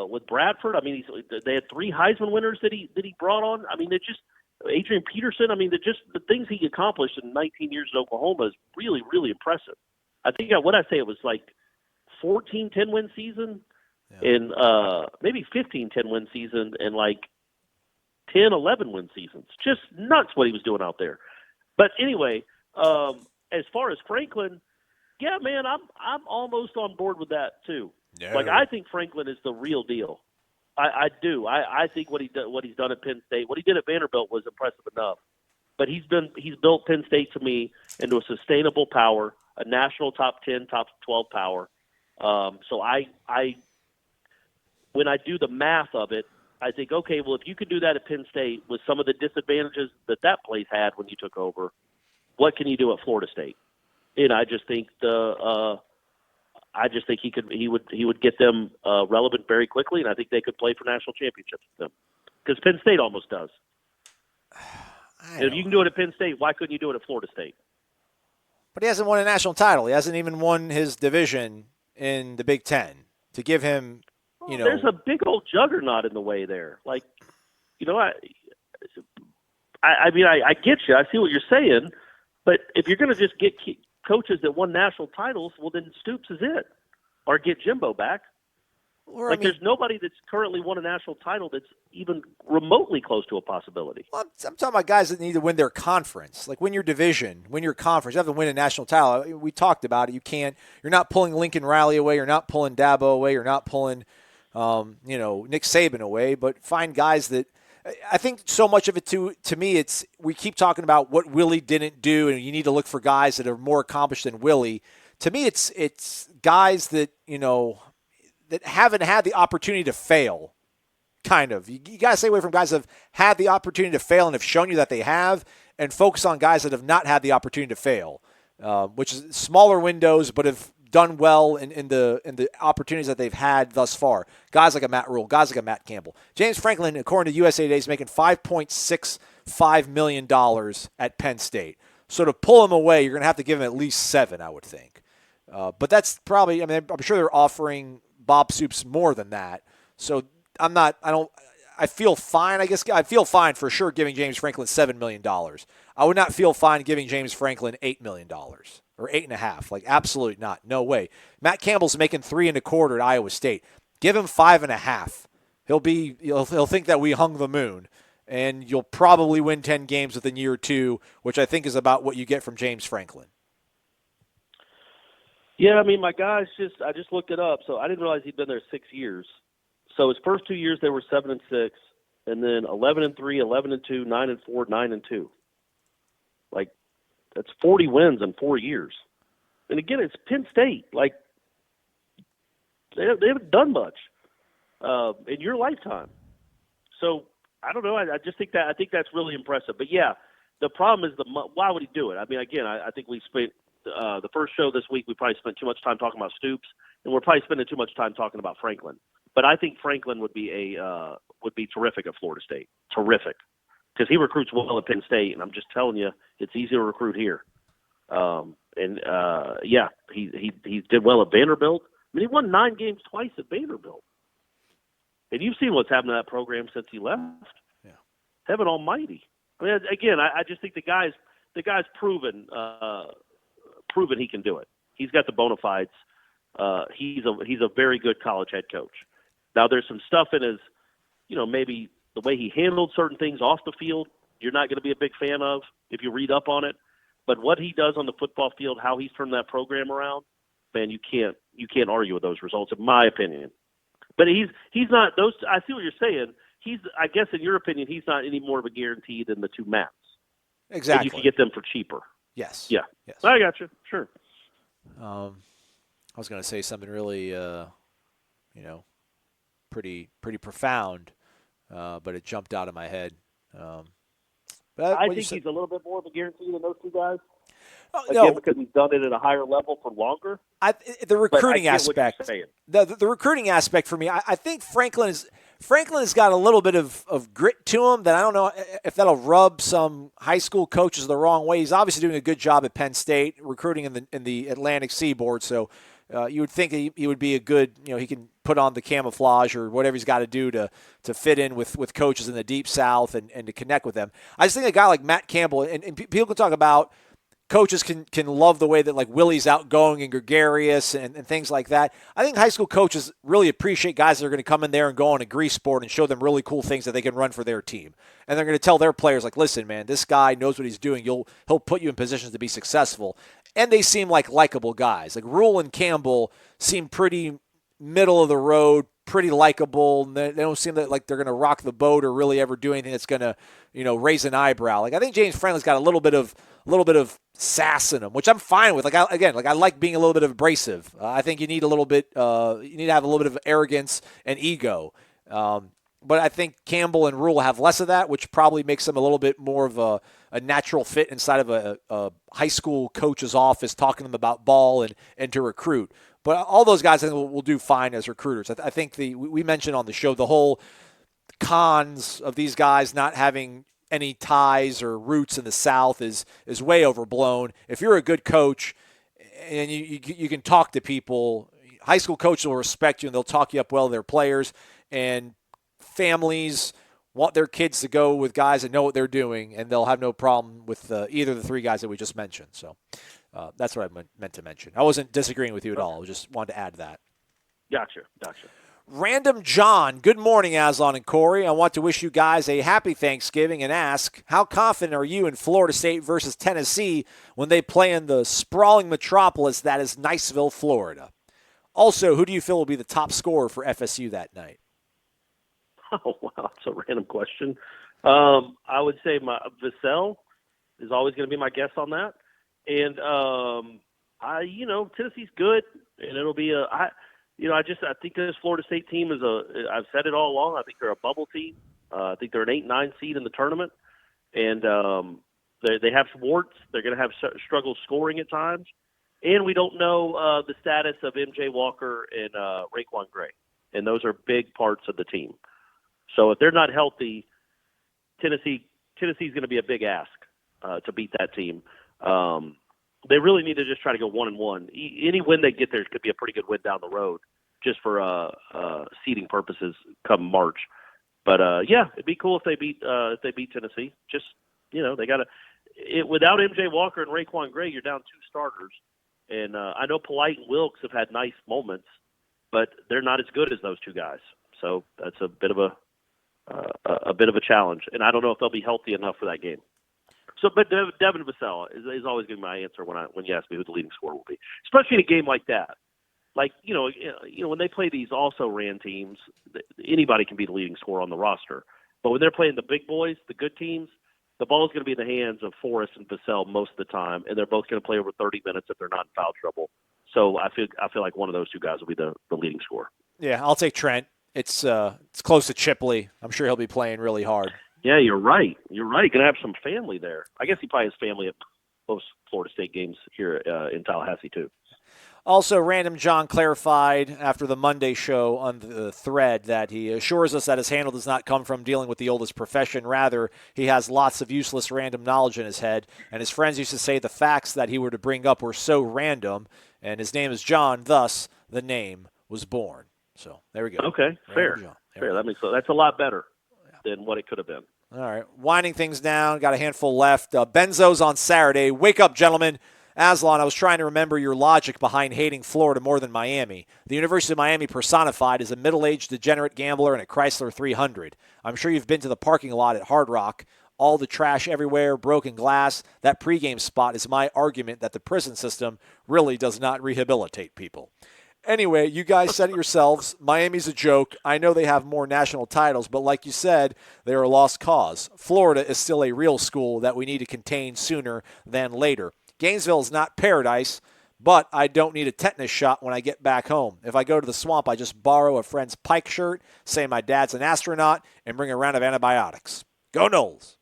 with Bradford. They had 3 Heisman winners that he brought on. Adrian Peterson. The things he accomplished in 19 years in Oklahoma is really, really impressive. I think it was like 14 10-win season and maybe 15 10-win season and like 10 11-win seasons. Just nuts what he was doing out there. But anyway, as far as Franklin, yeah, man, I'm almost on board with that too. Yeah. Like I think Franklin is the real deal. I do. I think what he's done at Penn State, what he did at Vanderbilt was impressive enough. But he's built Penn State to me into a sustainable power, a national top 10, top 12 power. So when I do the math of it, I think, okay, well, if you could do that at Penn State with some of the disadvantages that place had when you took over, what can you do at Florida State? And I just think he would get them relevant very quickly, and I think they could play for national championships with them because Penn State almost does. And if you can do it at Penn State, why couldn't you do it at Florida State? But he hasn't won a national title. He hasn't even won his division in the Big Ten. To give him, there's a big old juggernaut in the way there. Like, I get you. I see what you're saying. But if you're going to just get coaches that won national titles, well, then Stoops is it. Or get Jimbo back. There's nobody that's currently won a national title that's even remotely close to a possibility. Well, I'm talking about guys that need to win their conference. Like win your division, win your conference. You have to win a national title. We talked about it. You're not pulling Lincoln Riley away. You're not pulling Dabo away. You're not pulling, Nick Saban away. But find guys that I think so much of it to me, we keep talking about what Willie didn't do, and you need to look for guys that are more accomplished than Willie. To me, it's guys that, that haven't had the opportunity to fail, kind of. You got to stay away from guys that have had the opportunity to fail and have shown you that they have, and focus on guys that have not had the opportunity to fail, which is smaller windows but have done well in the opportunities that they've had thus far. Guys like a Matt Rule, guys like a Matt Campbell. James Franklin, according to USA Today, is making $5.65 million at Penn State. So to pull him away, you're going to have to give him at least 7, I would think. But that's probably, I'm sure they're offering Bob Stoops more than that. So I feel fine. I guess I feel fine for sure giving James Franklin $7 million. I would not feel fine giving James Franklin $8 million or 8.5. Like, absolutely not. No way. Matt Campbell's making 3.25 at Iowa State. Give him 5.5. He'll think that we hung the moon, and you'll probably win 10 games within year 2, which I think is about what you get from James Franklin. Yeah, I mean, my guys I just looked it up, so I didn't realize he'd been there 6 years. So his first 2 years they were 7-6, and then 11-3, 11-2, 9-4, 9-2. Like, that's 40 wins in 4 years. And again, it's Penn State. Like, they haven't done much in your lifetime. So I don't know. I think that's really impressive. But yeah, the problem is why would he do it? I mean, again, I think we spent the first show this week. We probably spent too much time talking about Stoops, and we're probably spending too much time talking about Franklin. But I think Franklin would be terrific at Florida State. Terrific, because he recruits well at Penn State, and I'm just telling you, it's easy to recruit here. Yeah, he did well at Vanderbilt. I mean, he won 9 games twice at Vanderbilt. And you've seen what's happened to that program since he left. Yeah. Heaven almighty. I mean, again, I just think the guy's proven he can do it. He's got the bona fides. He's a very good college head coach. Now, there's some stuff in his, maybe the way he handled certain things off the field, you're not going to be a big fan of if you read up on it. But what he does on the football field, how he's turned that program around, man, you can't argue with those results, in my opinion. But he's not those. I see what you're saying. I guess in your opinion, he's not any more of a guarantee than the 2 Matts. Exactly. And you can get them for cheaper. Yes. Yeah. Yes. I got you. Sure. I was going to say something really, pretty profound, but it jumped out of my head. But I think he's a little bit more of a guarantee than those 2 guys. No, because he's done it at a higher level for longer. The recruiting aspect. The recruiting aspect for me, I think Franklin has got a little bit of grit to him that I don't know if that'll rub some high school coaches the wrong way. He's obviously doing a good job at Penn State recruiting in the Atlantic Seaboard, so you would think he would be a good, he can put on the camouflage or whatever he's got to do to fit in with coaches in the Deep South and to connect with them. I just think a guy like Matt Campbell, and people can talk about coaches can love the way that, like, Willie's outgoing and gregarious and things like that. I think high school coaches really appreciate guys that are going to come in there and go on a grease board and show them really cool things that they can run for their team. And they're going to tell their players, like, listen, man, this guy knows what he's doing. He'll put you in positions to be successful. And they seem like likable guys. Like, Rule and Campbell seem pretty middle of the road, pretty likable. They don't seem like they're going to rock the boat or really ever do anything that's going to, raise an eyebrow. Like, I think James Franklin's got a little bit of sass in him, which I'm fine with. I like being a little bit abrasive. I think you need a little bit. You need to have a little bit of arrogance and ego. But I think Campbell and Rule have less of that, which probably makes them a little bit more of a natural fit inside of a high school coach's office, talking to them about ball and to recruit. But all those guys, I think, will do fine as recruiters. I think we mentioned on the show the whole cons of these guys not having any ties or roots in the South is way overblown. If you're a good coach and you can talk to people, high school coaches will respect you and they'll talk you up well to their players, and families want their kids to go with guys that know what they're doing, and they'll have no problem with either of the 3 guys that we just mentioned. So that's what I meant to mention. I wasn't disagreeing with you at all. I just wanted to add that. Gotcha. Random John, good morning, Aslan and Corey. I want to wish you guys a happy Thanksgiving and ask, how confident are you in Florida State versus Tennessee when they play in the sprawling metropolis that is Niceville, Florida? Also, who do you feel will be the top scorer for FSU that night? Oh, wow, that's a random question. I would say Vassell is always going to be my guess on that. And, Tennessee's good, and it'll be I think this Florida State team I've said it all along, I think they're a bubble team. I think they're an 8-9 seed in the tournament. And they have some warts. They're going to have struggles scoring at times. And we don't know the status of MJ Walker and Raekwon Gray. And those are big parts of the team. So if they're not healthy, Tennessee's going to be a big ask to beat that team. They really need to just try to go 1-1. Any win they get there could be a pretty good win down the road, just for seeding purposes come March. But yeah, it'd be cool if they beat Tennessee. Just they got to without MJ Walker and Raekwon Gray, you're down 2 starters, and I know Polite and Wilkes have had nice moments, but they're not as good as those 2 guys. So that's a bit of a challenge, and I don't know if they'll be healthy enough for that game. So, but Devin Vassell is always going to be my answer when you ask me who the leading scorer will be, especially in a game like that. Like when they play these also ran teams, anybody can be the leading scorer on the roster. But when they're playing the big boys, the good teams, the ball is going to be in the hands of Forrest and Vassell most of the time, and they're both going to play over 30 minutes if they're not in foul trouble. So I feel like one of those 2 guys will be the leading scorer. Yeah, I'll take Trent. It's close to Chipley. I'm sure he'll be playing really hard. Yeah, you're right. You're right. Going to have some family there. I guess he probably has family at most Florida State games here in Tallahassee too. Also, Random John clarified after the Monday show on the thread that he assures us that his handle does not come from dealing with the oldest profession. Rather, he has lots of useless random knowledge in his head, and his friends used to say the facts that he were to bring up were so random, and his name is John, thus the name was born. So there we go. Okay, fair. Fair. That's a lot better than what it could have been. All right, winding things down. Got a handful left. Benzo's on Saturday. Wake up, gentlemen. Aslan, I was trying to remember your logic behind hating Florida more than Miami. The University of Miami personified is a middle-aged degenerate gambler in a Chrysler 300. I'm sure you've been to the parking lot at Hard Rock. All the trash everywhere, broken glass. That pregame spot is my argument that the prison system really does not rehabilitate people. Anyway, you guys said it yourselves. Miami's a joke. I know they have more national titles, but like you said, they're a lost cause. Florida is still a real school that we need to contain sooner than later. Gainesville is not paradise, but I don't need a tetanus shot when I get back home. If I go to the swamp, I just borrow a friend's Pike shirt, say my dad's an astronaut, and bring a round of antibiotics. Go Noles.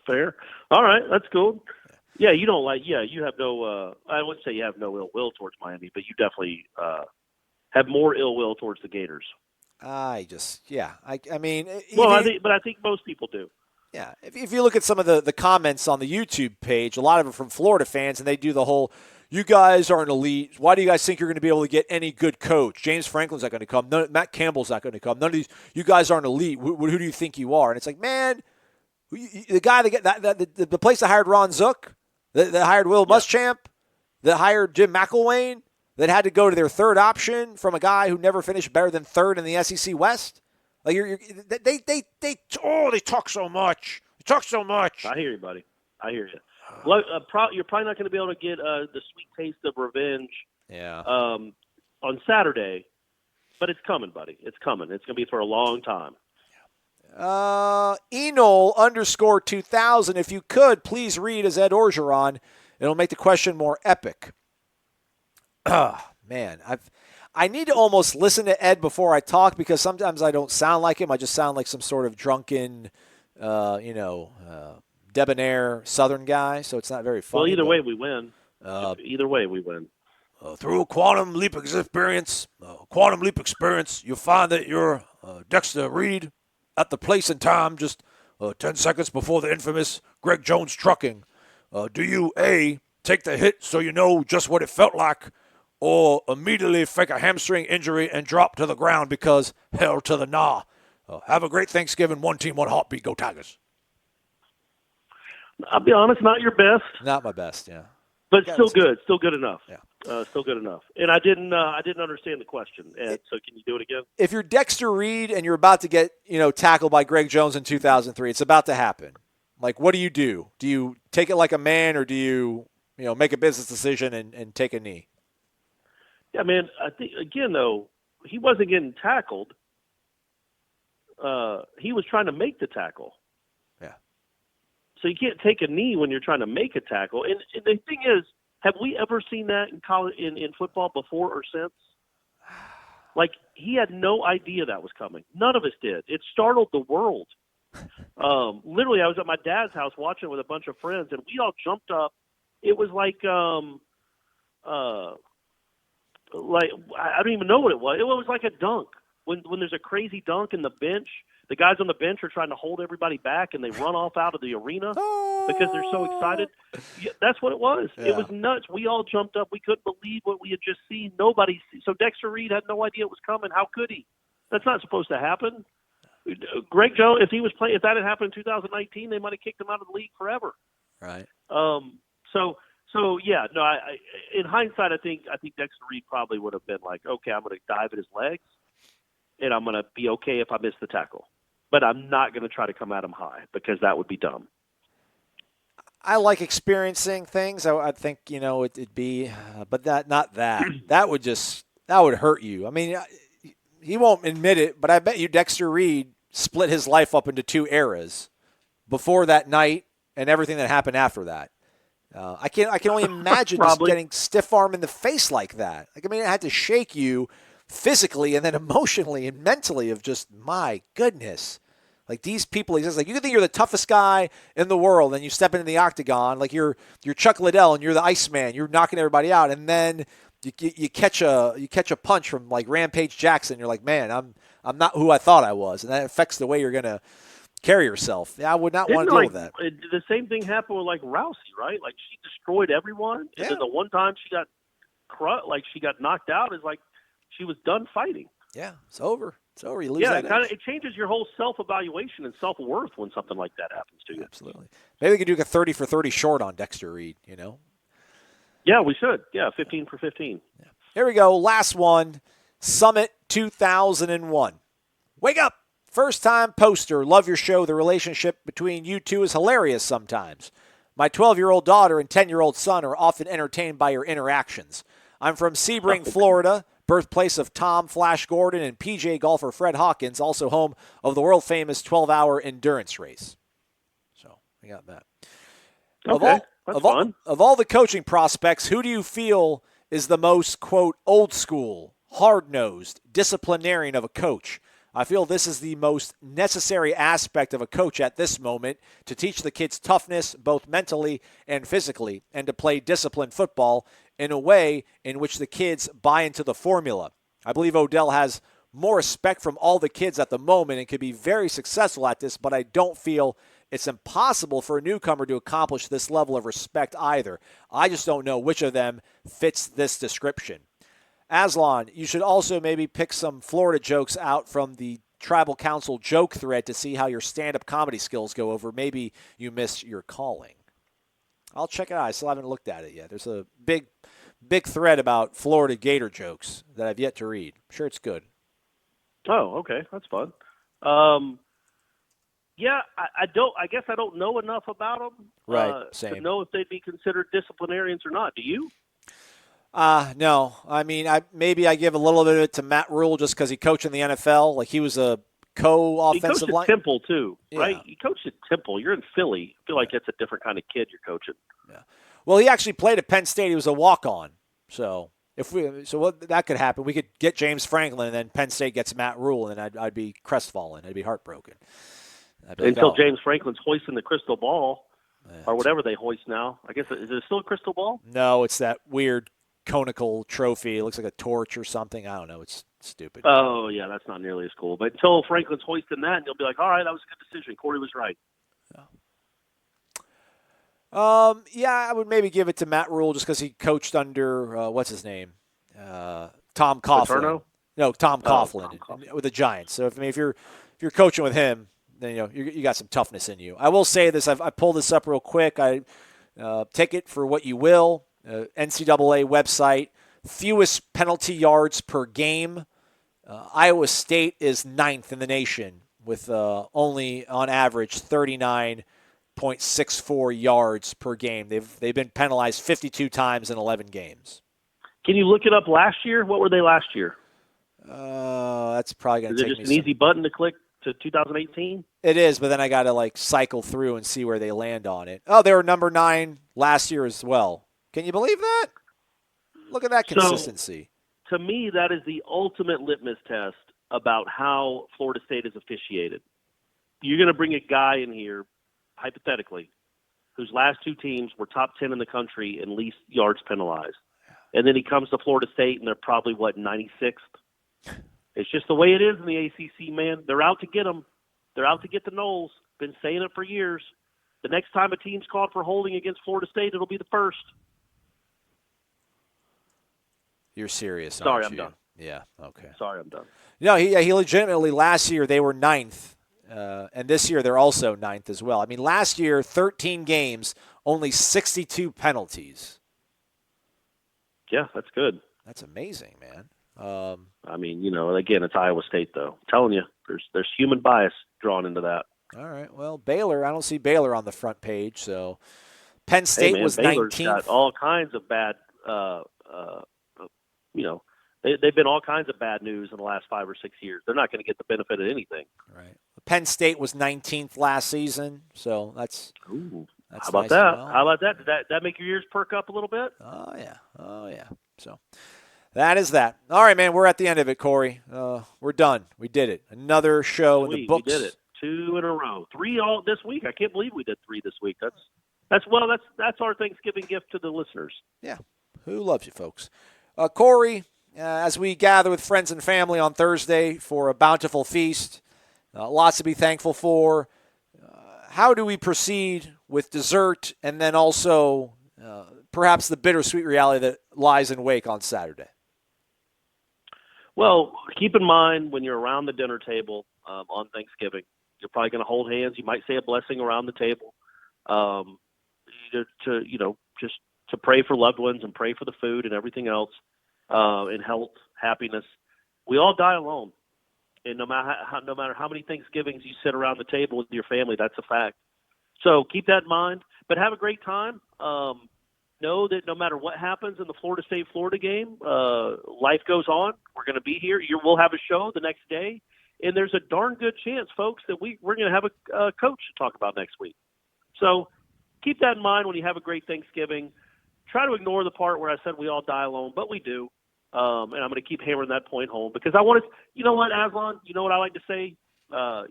Fair. All right, that's cool. Yeah, you have no, I wouldn't say you have no ill will towards Miami, but you definitely have more ill will towards the Gators. I mean. I think most people do. Yeah, if you look at some of the comments on the YouTube page, a lot of them from Florida fans, and they do the whole, you guys aren't elite. Why do you guys think you're going to be able to get any good coach? James Franklin's not going to come. Matt Campbell's not going to come. None of these, you guys aren't elite. Who do you think you are? And it's like, man, the guy the place that hired Ron Zook, that hired Will Muschamp, that hired Jim McElwain, that had to go to their third option from a guy who never finished better than third in the SEC West. Like they talk so much. They talk so much. I hear you, buddy. I hear you. Well, you're probably not going to be able to get the sweet taste of revenge. Yeah. On Saturday, but it's coming, buddy. It's coming. It's going to be for a long time. Enol _2000. If you could, please read as Ed Orgeron. It'll make the question more epic. Man, I need to almost listen to Ed before I talk because sometimes I don't sound like him. I just sound like some sort of drunken, debonair Southern guy. So it's not very funny. Well, either way, we win. Either way, we win. Through a quantum leap experience, you'll find that you're Dexter Reed at the place and time just 10 seconds before the infamous Greg Jones trucking. Do you, A, take the hit so you know just what it felt like, or immediately fake a hamstring injury and drop to the ground because hell to the nah? Have a great Thanksgiving. One team, one heartbeat. Go Tigers. I'll be honest, not your best. Not my best, yeah. But still good. Still good enough. Yeah. Still good enough. And I didn't understand the question. And so can you do it again? If you're Dexter Reed and you're about to get, tackled by Greg Jones in 2003, it's about to happen. Like, what do you do? Do you take it like a man, or do you, make a business decision and take a knee? Yeah, man, I think, again, though, he wasn't getting tackled. He was trying to make the tackle. Yeah. So you can't take a knee when you're trying to make a tackle. And the thing is, have we ever seen that in college, in football before or since? Like, he had no idea that was coming. None of us did. It startled the world. Literally, I was at my dad's house watching with a bunch of friends, and we all jumped up. It was like I don't even know what it was. It was like a dunk. When there's a crazy dunk and the bench, The guys on the bench are trying to hold everybody back, and they run off out of the arena because they're so excited. Yeah, that's what it was. Yeah. It was nuts. We all jumped up. We couldn't believe what we had just seen. So Dexter Reed had no idea it was coming. How could he? That's not supposed to happen. Greg Jones, if that had happened in 2019, they might have kicked him out of the league forever. Right. So yeah, no. In hindsight, I think Dexter Reed probably would have been like, okay, I'm going to dive at his legs, and I'm going to be okay if I miss the tackle, but I'm not going to try to come at him high because that would be dumb. I like experiencing things. I think it'd be, but not that. that would hurt you. I mean, he won't admit it, but I bet you Dexter Reed split his life up into two eras, before that night and everything that happened after that. I can only imagine just getting stiff arm in the face like that. Like, I mean, it had to shake you physically and then emotionally and mentally of just, my goodness. Like, these people, he's just like, you think you're the toughest guy in the world, and you step into the octagon, like you're Chuck Liddell and you're the Iceman, you're knocking everybody out, and then you catch a punch from like Rampage Jackson. You're like, man, I'm not who I thought I was, and that affects the way you're gonna carry yourself. Yeah, I would not want to deal with that. The same thing happened with like Rousey, right? Like, she destroyed everyone, and then the one time she got knocked out, is like she was done fighting. Yeah, it's over. It's over. You lose that. It changes your whole self-evaluation and self-worth when something like that happens to you. Absolutely. Maybe we could do a 30 for 30 short on Dexter Reed. Yeah, we should. Yeah, 15 for 15. Yeah. Here we go. Last one. Summit 2001. Wake up. First-time poster. Love your show. The relationship between you two is hilarious sometimes. My 12-year-old daughter and 10-year-old son are often entertained by your interactions. I'm from Sebring, Florida, birthplace of Tom Flash Gordon and PJ golfer Fred Hawkins, also home of the world-famous 12-hour endurance race. So, I got that. Okay, that's fun. Of all the coaching prospects, who do you feel is the most, quote, old school, hard-nosed, disciplinarian of a coach? I feel this is the most necessary aspect of a coach at this moment, to teach the kids toughness, both mentally and physically, and to play disciplined football in a way in which the kids buy into the formula. I believe Odell has more respect from all the kids at the moment and could be very successful at this, but I don't feel it's impossible for a newcomer to accomplish this level of respect either. I just don't know which of them fits this description. Aslan, you should also maybe pick some Florida jokes out from the Tribal Council joke thread to see how your stand-up comedy skills go over. Maybe you miss your calling. I'll check it out. I still haven't looked at it yet. There's a big thread about Florida Gator jokes that I've yet to read. I'm sure it's good. Oh, okay. That's fun. Yeah, I guess I don't know enough about them same. to know if they'd be considered disciplinarians or not. Do you? No. I mean, I give a little bit of it to Matt Rule just because he coached in the NFL. Like, he was a co-offensive line. He coached at Temple, too, right? Yeah. He coached at Temple. You're in Philly. I feel like that's a different kind of kid you're coaching. Yeah. Well, he actually played at Penn State. He was a walk-on. So that could happen. We could get James Franklin, and then Penn State gets Matt Rule, and then I'd be crestfallen. I'd be heartbroken. Until James Franklin's hoisting the crystal ball, or whatever they hoist now. I guess, is it still a crystal ball? No, it's that weird conical trophy. It looks like a torch or something. I don't know. It's stupid. Oh, yeah, that's not nearly as cool. But until Franklin's hoisting that, and you'll be like, all right, that was a good decision. Corey was right. Yeah, I would maybe give it to Matt Rule just because he coached under, what's his name? Tom Coughlin. Paterno? No, Tom Coughlin with the Giants. So, if you're coaching with him, then you got some toughness in you. I will say this. I pulled this up real quick. I take it for what you will. NCAA website, fewest penalty yards per game. Iowa State is 9th in the nation with only, on average, 39.64 yards per game. They've been penalized 52 times in 11 games. Can you look it up last year? What were they last year? That's probably going to take me. Is it just an easy button to click to 2018? It is, but then I got to cycle through and see where they land on it. Oh, they were number 9 last year as well. Can you believe that? Look at that consistency. So, to me, that is the ultimate litmus test about how Florida State is officiated. You're going to bring a guy in here, hypothetically, whose last 2 teams were top 10 in the country in least yards penalized. And then he comes to Florida State, and they're probably, 96th? It's just the way it is in the ACC, man. They're out to get him. They're out to get the Noles. Been saying it for years. The next time a team's called for holding against Florida State, it'll be the first. You're serious, Sorry, aren't I'm you? done. Yeah, okay. Sorry, I'm done. No, he legitimately, last year they were 9th, and this year they're also 9th as well. I mean, last year, 13 games, only 62 penalties. Yeah, that's good. That's amazing, man. I mean, again, it's Iowa State, though. I'm telling you, there's human bias drawn into that. All right. Well, Baylor, I don't see Baylor on the front page, so Penn State was Baylor's 19th. got all kinds of bad, they've been all kinds of bad news in the last 5 or 6 years. They're not going to get the benefit of anything. Right. Penn State was 19th last season, so that's how about nice that? as well. How about that? Did that make your ears perk up a little bit? Oh, yeah. So that is that. All right, man, we're at the end of it, Corey. We're done. We did it. Another show in the books. We did it. 2 in a row. 3 all this week. I can't believe we did 3 this week. That's our Thanksgiving gift to the listeners. Yeah. Who loves you, folks? Corey, as we gather with friends and family on Thursday for a bountiful feast, lots to be thankful for. How do we proceed with dessert and then also perhaps the bittersweet reality that lies in wake on Saturday? Well, keep in mind when you're around the dinner table on Thanksgiving, you're probably going to hold hands. You might say a blessing around the table, just to pray for loved ones and pray for the food and everything else, and health, happiness. We all die alone, and no matter how many Thanksgivings you sit around the table with your family, that's a fact. So keep that in mind. But have a great time. Know that no matter what happens in the Florida State-Florida game, life goes on. We're going to be here. We'll have a show the next day. And there's a darn good chance, folks, that we're going to have a coach to talk about next week. So keep that in mind when you have a great Thanksgiving. Try to ignore the part where I said we all die alone, but we do. And I'm going to keep hammering that point home because I want to – you know what, Aslan? You know what I like to say?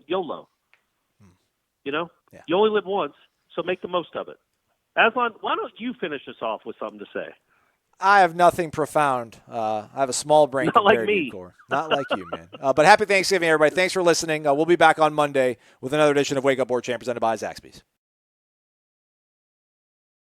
YOLO. Yeah. You only live once, so make the most of it. Aslan, why don't you finish us off with something to say? I have nothing profound. I have a small brain. Not like compared to me. you, Cor. Not like you, man. But happy Thanksgiving, everybody. Thanks for listening. We'll be back on Monday with another edition of Wake Up Board Champ presented by Zaxby's.